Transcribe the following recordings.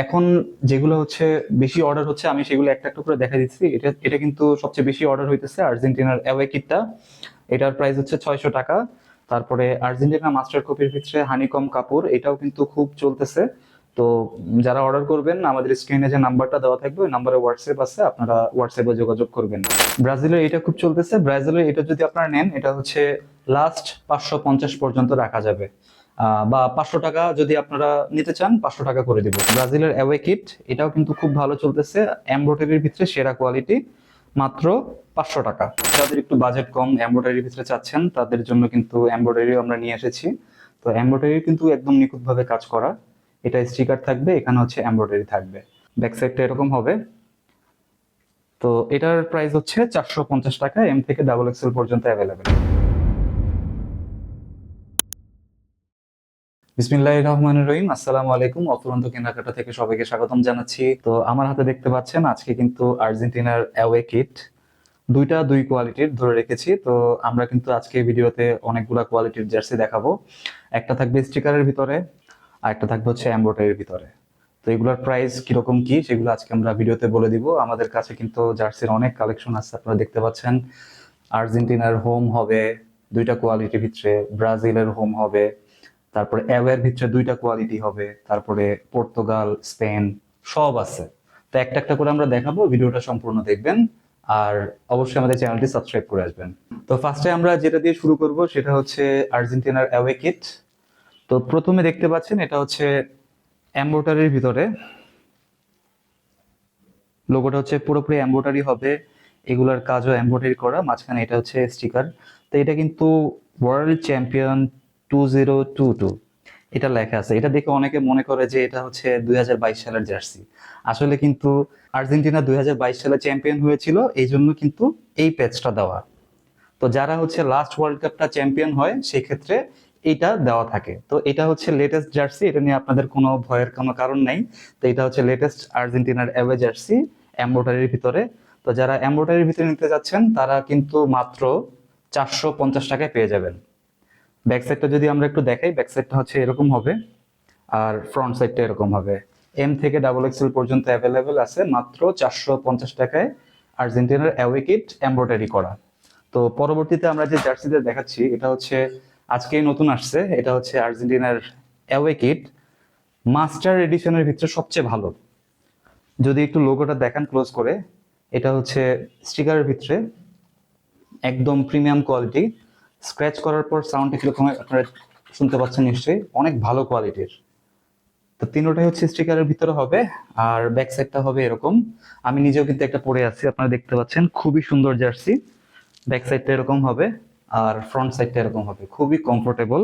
এখন যেগুলো হচ্ছে বেশি অর্ডার হচ্ছে আমি সেগুলো একটা একটা করে দেখা দিচ্ছি। এটা এটা কিন্তু সবচেয়ে বেশি অর্ডার হইতেছে আর্জেন্টিনার অ্যাওয়ে কিটটা। এটার প্রাইস হচ্ছে 600 টাকা। তারপরে আর্জেন্টিনা মাস্টার কপির ভিতরে হানিকম কাপড়, এটাও কিন্তু খুব চলতেছে। তো যারা অর্ডার করবেন আমাদের স্ক্রিনে যে নাম্বারটা দেওয়া থাকবে ওই নাম্বারে হোয়াটসঅ্যাপ আছে, আপনারা হোয়াটসঅ্যাপে যোগাযোগ করবেন। ব্রাজিলের এটা খুব চলতেছে। ব্রাজিলের এটা যদি আপনারা নেন এটা হচ্ছে লাস্ট 550 পর্যন্ত রাখা যাবে। বা 500 টাকা যদি আপনারা নিতে চান 500 টাকা করে দিব। ব্রাজিলের অ্যাওয়ে কিট এটাও কিন্তু খুব ভালো চলতেছে, এমব্রয়ডারির ভিতরে সেরা কোয়ালিটি, মাত্র 500 টাকা। যাদের একটু বাজেট কম এমব্রয়ডারির ভিতরে চাচ্ছেন তাদের জন্য কিন্তু এমব্রয়ডারিও আমরা নিয়ে এসেছি। তো এমব্রয়ডারি কিন্তু একদম নিখুঁতভাবে কাজ করা। এটা স্টিকার থাকবে, এখানে হচ্ছে এমব্রয়ডারি থাকবে। ব্যাক সাইডটা এরকম হবে। তো এটার প্রাইস হচ্ছে 450 টাকা, এম থেকে ডাবল এক্সেল পর্যন্ত অ্যাভেলেবেল। বিসমিল্লাহির রহমানির রহিম, আসসালামু আলাইকুম। অফুরন্ত কেনাকাটা থেকে সবাইকে স্বাগতম জানাচ্ছি। তো আমার হাতে দেখতে পাচ্ছেন আজকে কিন্তু আর্জেন্টিনার অ্যাওয়ে কিট দুই কোয়ালিটির ধরে রেখেছি। তো আমরা কিন্তু আজকে ভিডিওতে অনেকগুলা কোয়ালিটির জার্সি দেখাবো। একটা থাকবে স্টিকারের ভিতরে আর একটা থাকবে হচ্ছে এমব্রয়ডারির ভিতরে। তো এগুলোর প্রাইস কিরকম কি সেগুলো আজকে আমরা ভিডিওতে বলে দিব। আমাদের কাছে কিন্তু জার্সির অনেক কালেকশন আছে, আপনারা দেখতে পাচ্ছেন। আর্জেন্টিনার হোম হবে দুইটা কোয়ালিটির ভিতরে, ব্রাজিলের হোম হবে, তারপরে অ্যাওয়ের ভিতরে দুইটা কোয়ালিটি হবে, তারপরে পর্তুগাল, স্পেন সব আছে। তো একটা একটা করে আমরা দেখাবো, ভিডিওটা সম্পূর্ণ দেখবেন। আর অবশ্যই আমাদের চ্যানেলটি সাবস্ক্রাইব করে আসবেন। তো ফার্স্টে আমরা যেটা দিয়ে শুরু করব সেটা হচ্ছে আর্জেন্টিনার অ্যাওয়ে কিট। তো প্রথমে দেখতে পাচ্ছেন এটা হচ্ছে এমব্রয়ডারির ভিতরে, লোগোটা হচ্ছে পুরোপুরি এমব্রয়ডারি হবে, এগুলার কাজও এমব্রয়ডারি করা, মাঝখানে এটা হচ্ছে স্টিকার। তো এটা কিন্তু ওয়ার্ল্ড চ্যাম্পিয়ন 2022 এটা লেখা আছে। এটা দেখে অনেকে মনে করে যে এটা হচ্ছে 2022 সালের জার্সি। আসলে কিন্তু আর্জেন্টিনা 2022 সালে চ্যাম্পিয়ন হয়েছিল, এই জন্য কিন্তু এই প্যাচটা দেওয়া। তো যারা হচ্ছে লাস্ট ওয়ার্ল্ড কাপটা চ্যাম্পিয়ন হয় সেই ক্ষেত্রে এইটা দেওয়া থাকে। তো এটা হচ্ছে লেটেস্ট জার্সি, এটা নিয়ে আপনাদের কোনো ভয়ের কোনো কারণ নাই। তো এটা হচ্ছে লেটেস্ট আর্জেন্টিনার অ্যাওয়ে জার্সি এমব্রয়ডারির ভিতরে। তো যারা এমব্রয়ডারির ভিতরে নিতে যাচ্ছেন তারা কিন্তু মাত্র 450 টাকায় পেয়ে যাবেন। ব্যাক সাইডটা যদি আমরা একটু দেখাই, ব্যাক সাইডটা হচ্ছে এরকম হবে আর ফ্রন্ট সাইডটা এরকম হবে। এম থেকে ডাবল এক্সেল পর্যন্ত অ্যাভেলেবেল আছে, মাত্র 450 টাকায় আর্জেন্টিনার অ্যাওয়ে কিট এমব্রয়ডারি করা। তো পরবর্তীতে আমরা যে জার্সিটা দেখাচ্ছি এটা হচ্ছে আজকেই নতুন আসছে, এটা হচ্ছে আর্জেন্টিনার অ্যাওয়ে কিট মাস্টার এডিশনের ভিতরে সবচেয়ে ভালো। যদি একটু লোগোটা দেখান ক্লোজ করে, এটা হচ্ছে স্টিকারের ভিতরে একদম প্রিমিয়াম কোয়ালিটি। স্ক্র্যাচ করার পর সাউন্ডটা কিরকম হয় আপনারা শুনতে পাচ্ছেন নিশ্চয়ই, অনেক ভালো কোয়ালিটির। তো তিনোটাই হচ্ছে স্টিকারের ভিতরে হবে। আর ব্যাক সাইডটা হবে এরকম। আমি নিজেও কিন্তু একটা পরে আছি, আপনারা দেখতে পাচ্ছেন, খুবই সুন্দর জার্সি। ব্যাক সাইডটা এরকম হবে আর ফ্রন্ট সাইডটা এরকম হবে, খুবই কমফোর্টেবল।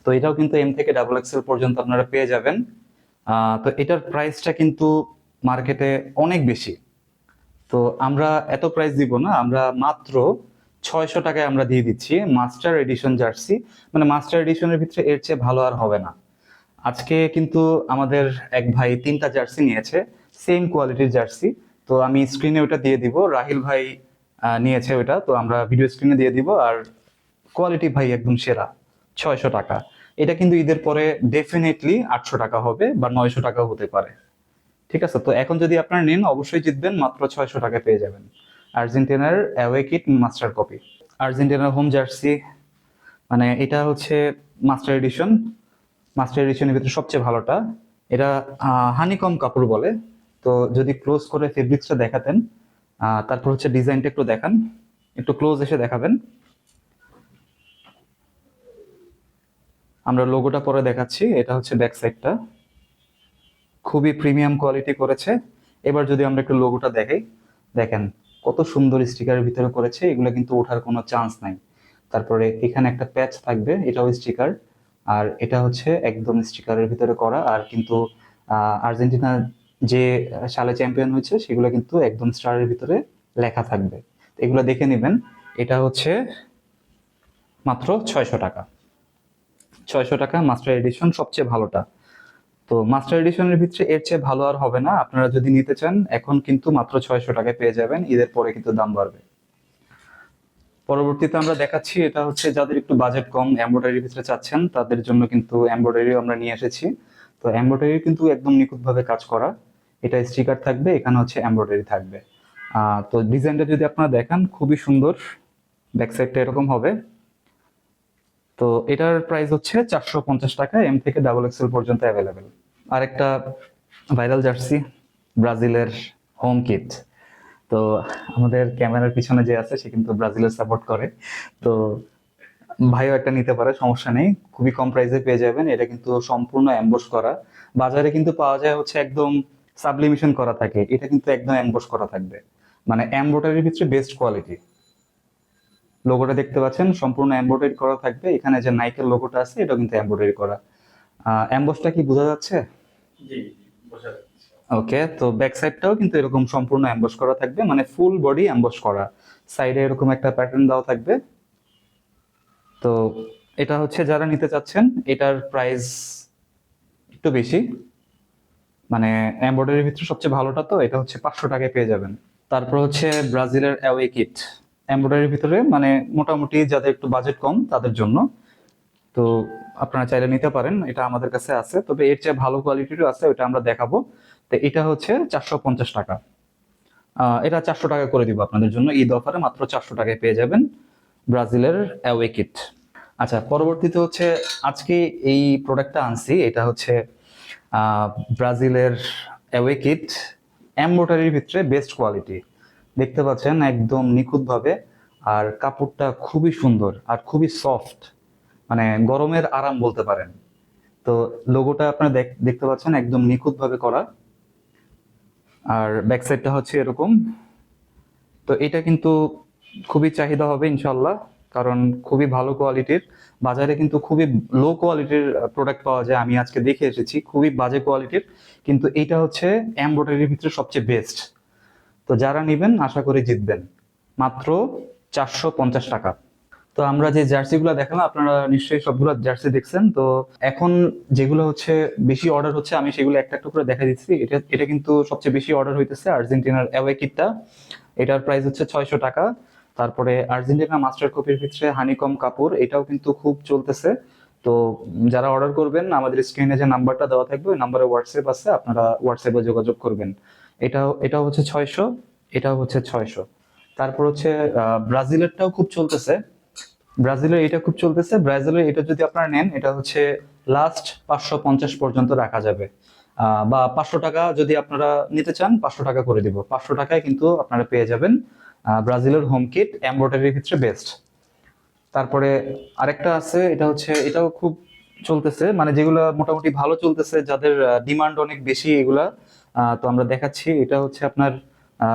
তো এটাও কিন্তু এম থেকে ডাবল এক্সেল পর্যন্ত আপনারা পেয়ে যাবেন। তো এটার প্রাইসটা কিন্তু মার্কেটে অনেক বেশি। তো আমরা এত প্রাইস দিব না, আমরা মাত্র 600 টাকায় আমরা দিয়ে দিচ্ছি মাস্টার এডিশন জার্সি। মানে মাস্টার এডিশনের ভিতরে এর চেয়ে ভালো আর হবে না। আজকে কিন্তু আমাদের এক ভাই তিনটা জার্সি নিয়েছে, সেম কোয়ালিটির জার্সি। তো আমি স্ক্রিনে ওটা দিয়ে দিব, রাহিল ভাই নিয়েছে ওটা, তো আমরা ভিডিও স্ক্রিনে দিয়ে দিব। আর কোয়ালিটি ভাই একদম সেরা। 600 টাকা। এটা কিন্তু ঈদের পরে ডেফিনেটলি 800 টাকা হবে বা 900 টাকাও হতে পারে। ঠিক আছে, তো এখন যদি আপনারা নেন অবশ্যই জিতবেন, মাত্র 600 টাকায় পেয়ে যাবেন আর্জেন্টিনার অ্যাওয়ে কিট মাস্টার কপি। আর্জেন্টিনার হোম জার্সি, মানে এটা হচ্ছে মাস্টার এডিশন। মাস্টার এডিশনের ভিতরে সবচেয়ে ভালোটা এটা। হানিকম কাপড় বলে। তো যদি ক্লোজ করে ফেব্রিক্সটা দেখাতেন, তারপর হচ্ছে ডিজাইনটা একটু দেখান, একটু ক্লোজ এসে দেখাবেন। আমরা লোগোটা পরে দেখাচ্ছি, এটা হচ্ছে ব্যাক সাইডটা, খুবই প্রিমিয়াম কোয়ালিটি করেছে। এবার যদি আমরা একটু লোগোটা দেখাই, দেখেন কত সুন্দর স্টিকারের ভিতরে করেছে, এগুলো কিন্তু ওঠার কোনো চান্স নাই। তারপরে এখানে একটা প্যাচ থাকবে, এটাও স্টিকার। আর এটা হচ্ছে একদম স্টিকারের ভিতরে করা। আর কিন্তু আর্জেন্টিনা যে সালে চ্যাম্পিয়ন হয়েছে সেগুলো কিন্তু একদম স্টারের ভিতরে লেখা থাকবে। এগুলো দেখে নেবেন। এটা হচ্ছে মাত্র 600 টাকা। 600 টাকা মাস্টার এডিশন, সবচেয়ে ভালোটা। তো মাস্টার এডিশনের ভিতরে এর চেয়ে ভালো আর হবে না। আপনারা যদি নিতে চান এখন কিন্তু মাত্র 600 টাকায় পেয়ে যাবেন, ঈদের পরে কিন্তু দাম বাড়বে। পরবর্তীতে আমরা দেখাচ্ছি, এটা হচ্ছে যাদের একটু বাজেট কম এমব্রয়ডারির ভিতরে চাচ্ছেন তাদের জন্য কিন্তু এমব্রয়ডারিও আমরা নিয়ে এসেছি। তো এমব্রয়ডারি কিন্তু একদম নিখুঁতভাবে কাজ করা। এটা স্টিকার থাকবে, এখানে হচ্ছে এমব্রয়ডারি থাকবে। তো ডিজাইনটা যদি আপনারা দেখেন খুবই সুন্দর, ব্যাক সাইডটা এরকম হবে। তো এটার প্রাইস হচ্ছে 450 টাকা, এম থেকে ডাবল এক্সেল পর্যন্ত অ্যাভেলেবেল। আর একটা ভাইরাল জার্সি, ব্রাজিলের হোম কিট। তো আমাদের ক্যামেরার পিছনে যে আছে সে কিন্তু ব্রাজিলের সাপোর্ট করে। তো ভাইও একটা নিতে পারে, সমস্যা নেই, খুবই কম প্রাইসে পেয়ে যাবেন। এটা কিন্তু সম্পূর্ণ এমবোস করা। বাজারে কিন্তু পাওয়া যায় হচ্ছে একদম সাবলিমিশন করা থাকে, এটা কিন্তু একদম এমবোস করা থাকবে, মানে এমব্রয়ডারির ভিতরে বেস্ট কোয়ালিটি। লোগোটা দেখতে পাচ্ছেন সম্পূর্ণ এমব্রয়ডারি করা থাকবে। এখানে যে নাইকের লোগোটা আছে এটা কিন্তু এমব্রয়ডারি করা। এমবোসটা কি বোঝা যাচ্ছে? জি, বোঝা যাচ্ছে। ওকে, তো ব্যাক সাইডটাও কিন্তু এরকম সম্পূর্ণ এমবোস করা থাকবে, মানে ফুল বডি এমবোস করা। সাইডে এরকম একটা প্যাটার্ন দেওয়া থাকবে। তো এটা হচ্ছে যারা নিতে চাচ্ছেন, এটার প্রাইস একটু বেশি, মানে এমব্রয়ডারির ভিতরে সবচেয়ে ভালোটা, তো এটা হচ্ছে 500 টাকায় পেয়ে যাবেন। তারপর হচ্ছে ব্রাজিলের অ্যাওয়ে কিট, এমব্রয়ডারির ভিতরে, মানে মোটামুটি যাদের একটু বাজেট কম তাদের জন্য। তো আপনারা চাইলে নিতে পারেন, এটা আমাদের কাছে আছে, তবে এর চেয়ে ভালো কোয়ালিটিরও আছে, ওটা আমরা দেখাবো। তো এটা হচ্ছে 450 টাকা। এটা 400 টাকা করে দিব আপনাদের জন্য, ঈদ অফারে মাত্র 400 টাকায় পেয়ে যাবেন ব্রাজিলের অ্যাওয়ে কিট। আচ্ছা, পরবর্তীতে হচ্ছে আজকে এই প্রোডাক্টটা আনছি, এটা হচ্ছে ব্রাজিলের অ্যাওয়ে কিট, এমব্রয়ডারির ভিতরে বেস্ট কোয়ালিটি। দেখতে পাচ্ছেন একদম নিখুঁতভাবে, আর কাপড়টা খুবই সুন্দর আর খুবই সফট, মানে গরমের আরাম বলতে পারেন। তো লোগোটা আপনারা দেখতে পাচ্ছেন একদম নিখুঁতভাবে করা, আর ব্যাক সাইডটা হচ্ছে এরকম। তো এটা কিন্তু খুবই চাহিদা হবে ইনশাল্লাহ, কারণ খুবই ভালো কোয়ালিটির। বাজারে কিন্তু খুবই লো কোয়ালিটির প্রোডাক্ট পাওয়া যায়, আমি আজকে দেখে এসেছি খুবই বাজে কোয়ালিটির, কিন্তু এটা হচ্ছে এমব্রয়ডারির ভিতরে সবচেয়ে বেস্ট। তো যারা নেবেন আশা করি জিতবেন। মাত্র 450 টাকা। তো আমরা যে জার্সিগুলো দেখালাম, আপনারা নিশ্চয়ই সবগুলো জার্সি দেখছেন। তো এখন যেগুলো হচ্ছে বেশি অর্ডার হচ্ছে, আমি সেগুলো একটা একটা করে দেখা দিচ্ছি। এটা এটা কিন্তু সবচেয়ে বেশি অর্ডার হইতেছে আর্জেন্টিনার অ্যাওয়ে কিটটা। এটার প্রাইস হচ্ছে 600 টাকা। তারপরে আর্জেন্টিনা মাস্টার কপির ভিতরে হানিকম কাপড়, এটাও কিন্তু খুব চলতেছে। তো যারা অর্ডার করবেন, আমাদের স্ক্রিনে যে নাম্বারটা দেওয়া থাকবে ওই নাম্বারে হোয়াটসঅ্যাপ আছে, আপনারা হোয়াটসঅ্যাপে যোগাযোগ করবেন। এটাও হচ্ছে 600, এটাও হচ্ছে 600। তারপর হচ্ছে ব্রাজিলেরটাও খুব চলতেছে, ব্রাজিলের এটা খুব চলতেছে। ব্রাজিলের এটা যদি আপনারা নেন, এটা হচ্ছে লাস্ট 550 পর্যন্ত রাখা যাবে। বা 500 টাকা যদি আপনারা নিতে চান, 500 টাকা করে দিব। 500 টাকায় কিন্তু আপনারা পেয়ে যাবেন ব্রাজিলের হোম কিট, এমব্রয়ডারির ক্ষেত্রে বেস্ট। তারপরে আরেকটা আছে, এটা হচ্ছে, এটাও খুব চলতেছে, মানে যেগুলো মোটামুটি ভালো চলতেছে, যাদের ডিমান্ড অনেক বেশি এগুলা। তো আমরা দেখাচ্ছি, এটা হচ্ছে আপনার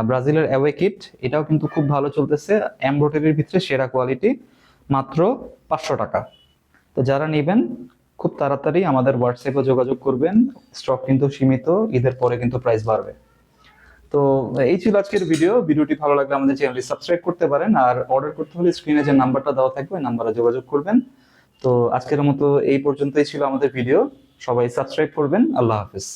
ব্রাজিলের অ্যাওয়ে কিট। এটাও কিন্তু খুব ভালো চলতেছে, এমব্রয়ডারির ভিতরে সেরা কোয়ালিটি, মাত্র 500 টাকা। তো যারা নেবেন খুব তাড়াতাড়ি আমাদের হোয়াটসঅ্যাপে যোগাযোগ করবেন, স্টক কিন্তু সীমিত, ঈদের পরে কিন্তু প্রাইস বাড়বে। তো এই ছিল আজকের ভিডিওটি ভালো লাগলে আমাদের চ্যানেলটি সাবস্ক্রাইব করতে পারেন, আর অর্ডার করতে হলে স্ক্রিনে যে নাম্বারটা দেওয়া থাকবে ওই নাম্বারে যোগাযোগ করবেন। তো আজকের মতো এই পর্যন্তই ছিল আমাদের ভিডিও, সবাই সাবস্ক্রাইব করবেন। আল্লাহ হাফেজ।